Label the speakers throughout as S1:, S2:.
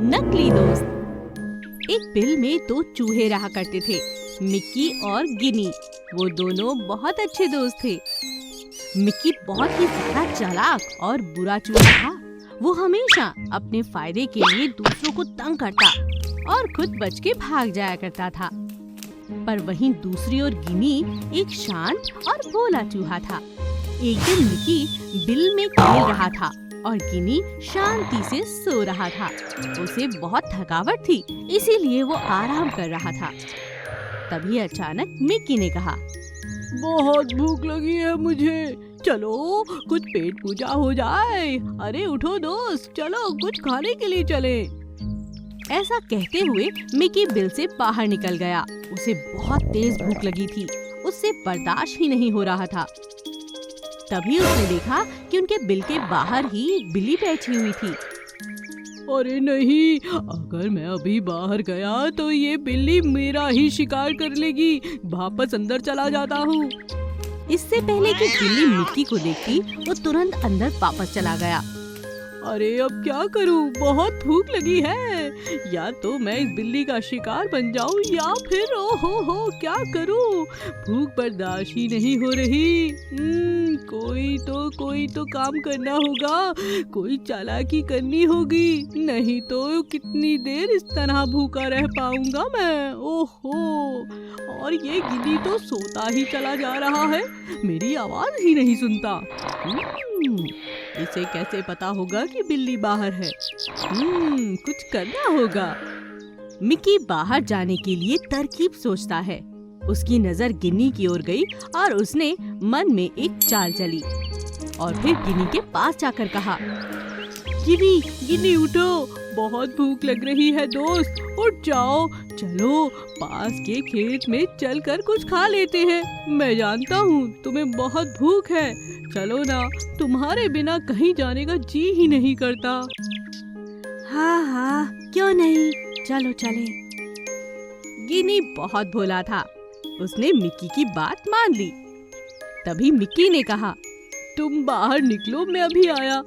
S1: नकली दोस्त। एक बिल में दो चूहे रहा करते थे, मिक्की और गिनी। वो दोनों बहुत अच्छे दोस्त थे। मिक्की बहुत ही ज्यादा चालाक और बुरा चूहा था। वो हमेशा अपने फायदे के लिए दूसरों को तंग करता और खुद बच के भाग जाया करता था। पर वहीं दूसरी ओर गिनी एक शांत और भोला चूहा था। एक दिन मिक्की बिल में खेल रहा था और गिनी शांति से सो रहा था। उसे बहुत थकावट थी, इसीलिए वो आराम कर रहा था। तभी अचानक मिक्की ने कहा,
S2: बहुत भूख लगी है मुझे, चलो कुछ पेट पूजा हो जाए। अरे उठो दोस्त, चलो कुछ खाने के लिए चले।
S1: ऐसा कहते हुए मिक्की बिल से बाहर निकल गया। उसे बहुत तेज भूख लगी थी, उससे बर्दाश्त ही नहीं हो रहा था। तभी उसने देखा कि उनके बिल के बाहर ही बिल्ली बैठी हुई थी।
S2: अरे नहीं, अगर मैं अभी बाहर गया तो ये बिल्ली मेरा ही शिकार कर लेगी। वापस अंदर चला जाता हूँ।
S1: इससे पहले कि बिल्ली मिक्की को देखती, वो तुरंत अंदर वापस चला गया।
S2: अरे अब क्या करूं, बहुत भूख लगी है। या तो मैं इस बिल्ली का शिकार बन जाऊं या फिर ओहो क्या करूं, भूख बर्दाश्त ही नहीं हो रही। कोई तो काम करना होगा, कोई चालाकी करनी होगी, नहीं तो कितनी देर इस तरह भूखा रह पाऊंगा मैं। ओहो, और ये गिनी तो सोता ही चला जा रहा है, मेरी आवाज ही नहीं सुनता। इसे कैसे पता होगा कि बिल्ली बाहर है? कुछ करना होगा।
S1: मिक्की बाहर जाने के लिए तरकीब सोचता है। उसकी नजर गिनी की ओर गई और उसने मन में एक चाल चली और फिर गिनी के पास जाकर कहा,
S2: गिनी उठो, बहुत भूख लग रही है दोस्त, उठ जाओ। चलो पास के खेत में चलकर कुछ खा लेते हैं। मैं जानता हूँ तुम्हें बहुत भूख है, चलो ना, तुम्हारे बिना कहीं जाने का जी ही नहीं करता।
S1: हाँ, क्यों नहीं, चलो चले। गिनी बहुत भोला था, उसने मिक्की की बात मान ली। तभी मिक्की ने कहा,
S2: तुम बाहर निकलो, मैं अभी आया।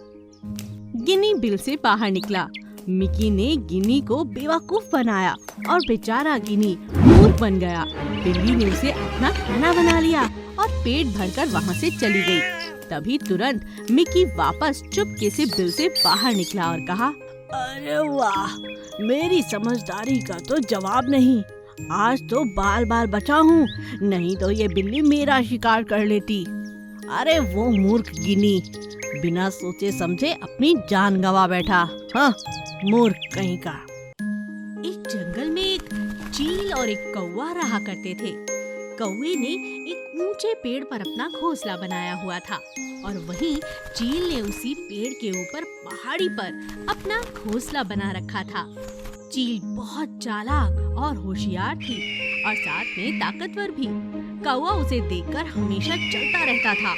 S1: गिनी बिल से बाहर निकला। मिक्की ने गिनी को बेवकूफ बनाया और बेचारा गिनी मूर्ख बन गया। बिल्ली ने उसे अपना खाना बना लिया और पेट भरकर वहाँ से चली गई। तभी तुरंत मिक्की वापस चुपके से बिल से बाहर निकला और कहा,
S2: अरे वाह, मेरी समझदारी का तो जवाब नहीं। आज तो बाल बाल बचा हूँ, नहीं तो ये बिल्ली मेरा शिकार कर लेती। अरे वो मूर्ख गिनी बिना सोचे समझे अपनी जान गंवा बैठा। हाँ, मूर्ख कहीं का।
S1: एक जंगल में एक चील और एक कौवा रहा करते थे। कौवे ने एक ऊंचे पेड़ पर अपना घोंसला बनाया हुआ था और वहीं चील ने उसी पेड़ के ऊपर पहाड़ी पर अपना घोंसला बना रखा था। चील बहुत चालाक और होशियार थी और साथ में ताकतवर भी। कौवा उसे देखकर हमेशा चलता रहता था।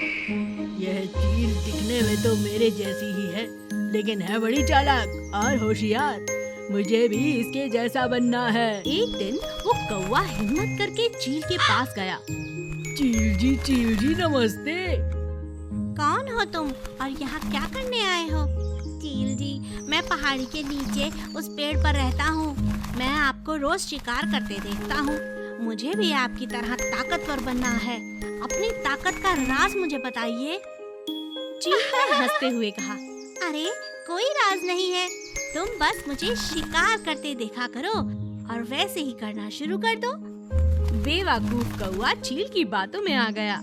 S2: यह चील दिखने में तो मेरे जैसी ही है, लेकिन है बड़ी चालाक और होशियार। मुझे भी इसके जैसा बनना है।
S1: एक दिन वो कौवा हिम्मत करके चील के पास गया।
S2: चील जी नमस्ते।
S1: कौन हो तुम और यहाँ क्या करने आए हो?
S3: चील जी, मैं पहाड़ी के नीचे उस पेड़ पर रहता हूँ। मैं आपको रोज शिकार करते देखता हूँ। मुझे भी आपकी तरह ताकतवर बनना है। अपनी ताकत का राज मुझे बताइए।
S1: चील ने हंसते हुए कहा,
S3: अरे कोई राज नहीं है, तुम बस मुझे शिकार करते देखा करो और वैसे ही करना शुरू कर दो।
S1: बेवकूफ कौवा चील की बातों में आ गया।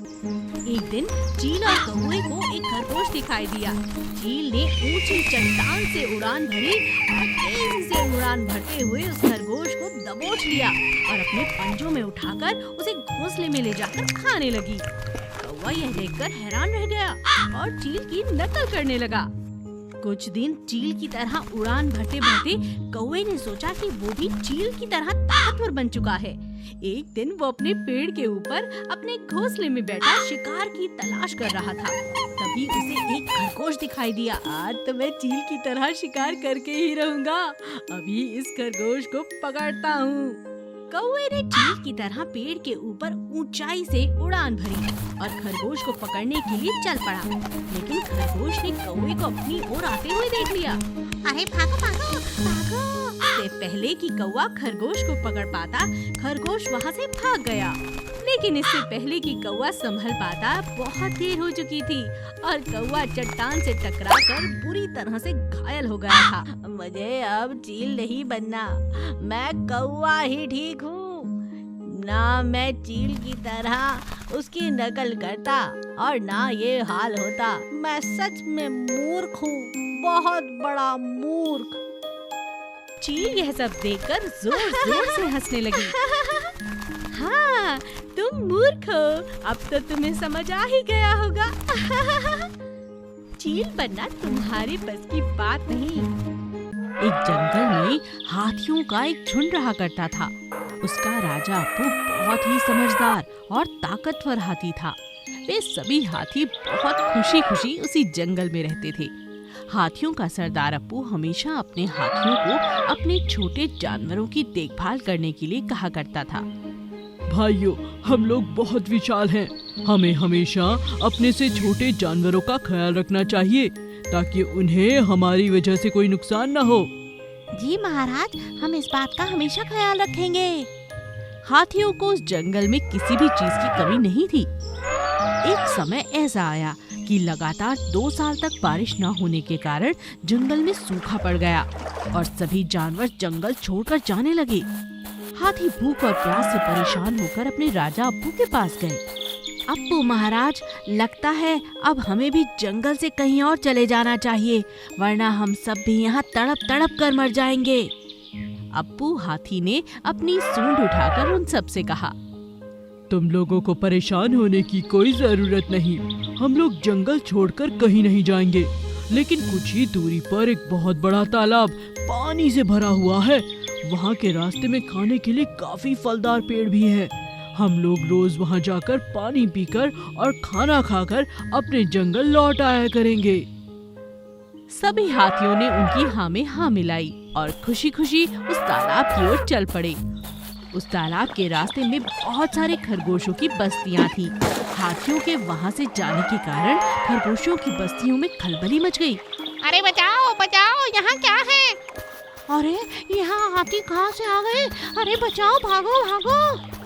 S1: एक दिन चील और कौवे को एक खरगोश दिखाई दिया। चील ने ऊंची चट्टान से उड़ान भरी और तेजी से उड़ान भरते हुए उस खरगोश को दबोच लिया और अपने पंजों में उठाकर उसे घोंसले में ले जाकर खाने लगी। कौवा यह देखकर हैरान रह गया और चील की नकल करने लगा। कुछ दिन चील की तरह उड़ान भरते भरते कौवे ने सोचा कि वो भी चील की तरह ताकतवर बन चुका है। एक दिन वो अपने पेड़ के ऊपर अपने घोंसले में बैठा शिकार की तलाश कर रहा था। तभी उसे एक खरगोश दिखाई दिया। आज तो मैं चील की तरह शिकार करके ही रहूंगा। अभी इस खरगोश को पकड़ता हूँ। कौवे ने चील की तरह पेड़ के ऊपर ऊंचाई से उड़ान भरी और खरगोश को पकड़ने के लिए चल पड़ा। लेकिन खरगोश ने कौवे को अपनी ओर आते हुए देख लिया।
S3: अरे भागो भागो भागो,
S1: पहले कि कौवा खरगोश को पकड़ पाता, खरगोश वहाँ से भाग गया। लेकिन इससे पहले कि कौवा संभल पाता, बहुत देर हो चुकी थी और कौवा चट्टान से टकराकर बुरी तरह से घायल हो गया था। मुझे अब चील नहीं बनना, मैं कौवा ही ठीक हूँ। ना मैं चील की तरह उसकी नकल करता और ना ये हाल होता। मैं सच में मूर्ख हूँ, बहुत बड़ा मूर्ख। चील यह सब देखकर जोर जोर से हंसने लगी। हाँ, तुम मूर्ख हो, अब तो तुम्हें समझ आ ही गया होगा। चील बनना तुम्हारे बस की बात नहीं। एक जंगल में हाथियों का एक झुंड रहा करता था। उसका राजा अप्पू बहुत ही समझदार और ताकतवर हाथी था। वे सभी हाथी बहुत खुशी खुशी उसी जंगल में रहते थे। हाथियों का सरदार अप्पू हमेशा अपने हाथियों को अपने छोटे जानवरों की देखभाल करने के लिए कहा करता था।
S2: भाइयों, हम लोग बहुत विशाल हैं। हमें हमेशा अपने से छोटे जानवरों का ख्याल रखना चाहिए ताकि उन्हें हमारी वजह से कोई नुकसान न हो।
S3: जी महाराज, हम इस बात का हमेशा ख्याल रखेंगे।
S1: हाथियों को उस जंगल में किसी भी चीज की कमी नहीं थी। एक समय ऐसा आया कि लगातार 2 साल तक बारिश न होने के कारण जंगल में सूखा पड़ गया और सभी जानवर जंगल छोड़कर जाने लगे। हाथी भूख और प्यास से परेशान होकर अपने राजा अप्पू के पास गए। अप्पू महाराज, लगता है अब हमें भी जंगल से कहीं और चले जाना चाहिए, वरना हम सब भी यहाँ तड़प तड़प कर मर जाएंगे। अप्पू हाथी ने अपनी सूंड उठाकर उन सब से कहा,
S2: तुम लोगों को परेशान होने की कोई जरूरत नहीं। हम लोग जंगल छोड़कर कहीं नहीं जाएंगे, लेकिन कुछ ही दूरी पर एक बहुत बड़ा तालाब पानी से भरा हुआ है। वहाँ के रास्ते में खाने के लिए काफी फलदार पेड़ भी हैं। हम लोग रोज वहाँ जाकर पानी पीकर और खाना खाकर अपने जंगल लौट आया करेंगे।
S1: सभी हाथियों ने उनकी हाँ में हाँ मिलाई और खुशी खुशी उस तालाब की ओर चल पड़े। उस तालाब के रास्ते में बहुत सारे खरगोशों की बस्तियां थी। हाथियों के वहाँ से जाने के कारण खरगोशों की बस्तियों में खलबली मच गई।
S3: अरे बचाओ बचाओ, यहाँ क्या है?
S1: अरे यहाँ हाथी कहाँ से आ गए? अरे बचाओ, भागो भागो।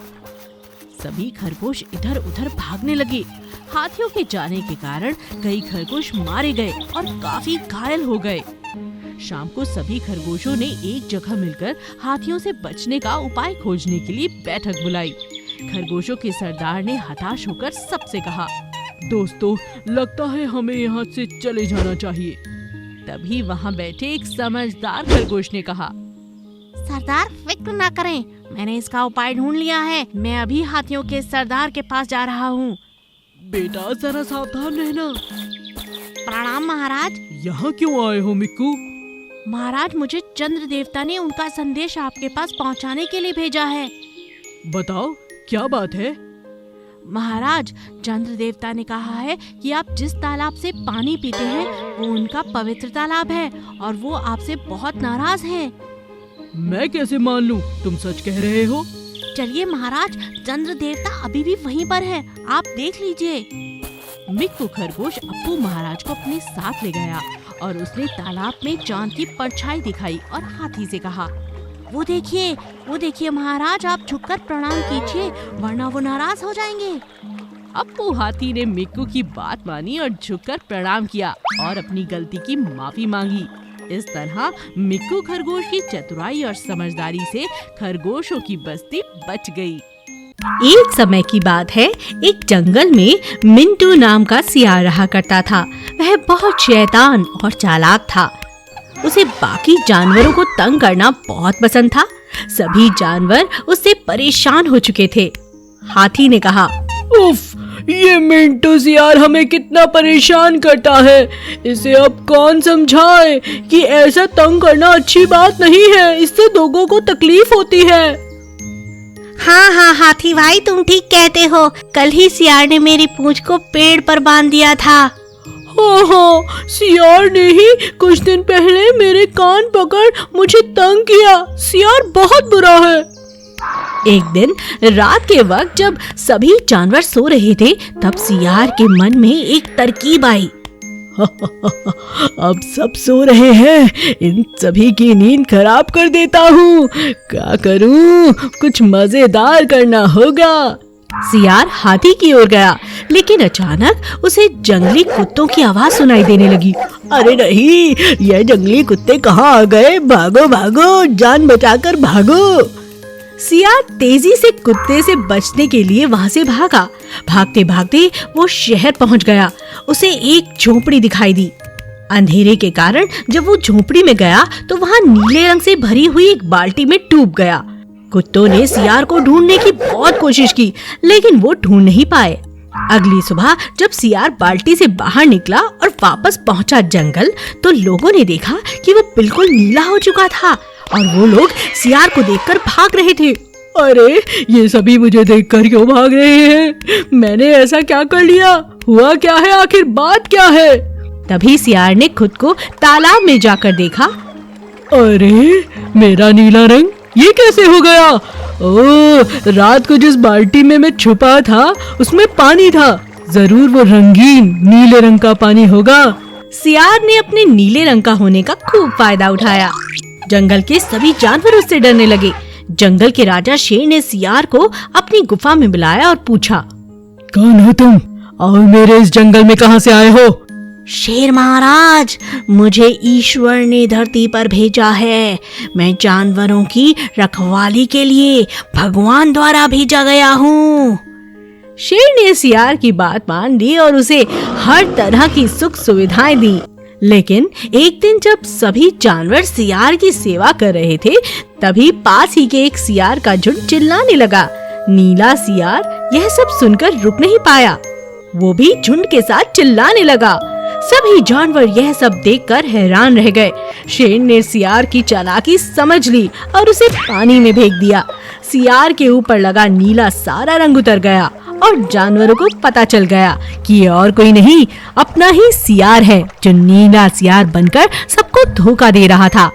S1: सभी खरगोश इधर उधर भागने लगे। हाथियों के जाने के कारण कई खरगोश मारे गए और काफी घायल हो गए। शाम को सभी खरगोशों ने एक जगह मिलकर हाथियों से बचने का उपाय खोजने के लिए बैठक बुलाई। खरगोशों के सरदार ने हताश होकर सबसे कहा,
S2: दोस्तों, लगता है हमें यहाँ से चले जाना चाहिए।
S1: तभी वहाँ बैठे एक समझदार खरगोश ने कहा,
S3: सरदार फिक्र ना करें, मैंने इसका उपाय ढूंढ लिया है। मैं अभी हाथियों के सरदार के पास जा रहा हूँ।
S2: बेटा, जरा सावधान रहना।
S3: प्रणाम महाराज।
S2: यहाँ क्यों आए हो मिक्कू?
S3: महाराज, मुझे चंद्र देवता ने उनका संदेश आपके पास पहुँचाने के लिए भेजा है।
S2: बताओ, क्या बात है?
S3: महाराज, चंद्र देवता ने कहा है कि आप जिस तालाब से पानी पीते हैं वो उनका पवित्र तालाब है और वो आपसे बहुत नाराज हैं।
S2: मैं कैसे मान लूं? तुम सच कह रहे हो?
S3: चलिए महाराज, चंद्र देवता अभी भी वहीं पर है, आप देख लीजिए।
S1: मिक्कू खरगोश अप्पू महाराज को अपने साथ ले गया और उसने तालाब में चांद की परछाई दिखाई और हाथी से कहा,
S3: वो देखिए महाराज, आप झुककर प्रणाम कीजिए वरना वो नाराज हो जाएंगे।
S1: अप्पू हाथी ने मिक्कू की बात मानी और झुककर प्रणाम किया और अपनी गलती की माफी मांगी। इस तरह मिक्कू खरगोश की चतुराई और समझदारी से खरगोशों की बस्ती बच गई। एक समय की बात है, एक जंगल में मिंटू नाम का सियार रहा करता था। वह बहुत शैतान और चालाक था। उसे बाकी जानवरों को तंग करना बहुत पसंद था। सभी जानवर उससे परेशान हो चुके थे। हाथी ने कहा,
S2: उफ, ये मिंटू सियार हमें कितना परेशान करता है। इसे अब कौन समझाए कि ऐसा तंग करना अच्छी बात नहीं है, इससे लोगों को तकलीफ होती है।
S3: हाँ हाथी भाई, तुम ठीक कहते हो। कल ही सियार ने मेरी पूंछ को पेड़ पर बांध दिया था।
S2: हाँ, सियार ने ही कुछ दिन पहले मेरे कान पकड़ मुझे तंग किया। सियार बहुत बुरा है।
S1: एक दिन रात के वक्त जब सभी जानवर सो रहे थे, तब सियार के मन में एक तरकीब आई।
S2: अब सब सो रहे हैं, इन सभी की नींद खराब कर देता हूँ। क्या करूँ, कुछ मजेदार करना होगा। सियार हाथी की ओर गया, लेकिन अचानक उसे जंगली कुत्तों की आवाज सुनाई देने लगी। अरे नहीं, ये जंगली कुत्ते कहाँ आ गए? भागो भागो, जान बचाकर भागो। सियार तेजी से कुत्ते से बचने के लिए वहां से भागा। भागते भागते वो शहर पहुंच गया। उसे एक झोपड़ी दिखाई दी। अंधेरे के कारण जब वो झोपड़ी में गया तो वहां नीले रंग से भरी हुई एक बाल्टी में डूब गया। कुत्तों ने सियार को ढूंढने की बहुत कोशिश की, लेकिन वो ढूंढ नहीं पाए। अगली सुबह जब सियार बाल्टी से बाहर निकला और वापस पहुंचा जंगल, तो लोगों ने देखा कि वो बिल्कुल नीला हो चुका था और वो लोग सियार को देखकर भाग रहे थे। अरे, ये सभी मुझे देखकर क्यों भाग रहे हैं? मैंने ऐसा क्या कर लिया? हुआ क्या है? आखिर बात क्या है? तभी सियार ने खुद को तालाब में जाकर देखा। अरे, मेरा नीला रंग ये कैसे हो गया? ओह, रात को जिस बाल्टी में मैं छुपा था उसमें पानी था। जरूर वो रंगीन नीले रंग का पानी होगा। सियार ने अपने नीले रंग का होने का खूब फायदा उठाया। जंगल के सभी जानवर उससे डरने लगे। जंगल के राजा शेर ने सियार को अपनी गुफा में बुलाया और पूछा, कौन हो तुम और मेरे इस जंगल में कहां से आए हो? शेर महाराज, मुझे ईश्वर ने धरती पर भेजा है। मैं जानवरों की रखवाली के लिए भगवान द्वारा भेजा गया हूँ। शेर ने सियार की बात मान ली और उसे हर तरह की सुख सुविधाएं दी। लेकिन एक दिन जब सभी जानवर सियार की सेवा कर रहे थे, तभी पास ही के एक सियार का झुंड चिल्लाने लगा। नीला सियार यह सब सुनकर रुक नहीं पाया। वो भी झुंड के साथ चिल्लाने लगा। सभी जानवर यह सब देखकर हैरान रह गए। शेर ने सियार की चालाकी समझ ली और उसे पानी में फेंक दिया। सियार के ऊपर लगा नीला सारा रंग उतर गया और जानवरों को पता चल गया कि ये और कोई नहीं, अपना ही सियार है जो नीला सियार बनकर सबको धोखा दे रहा था।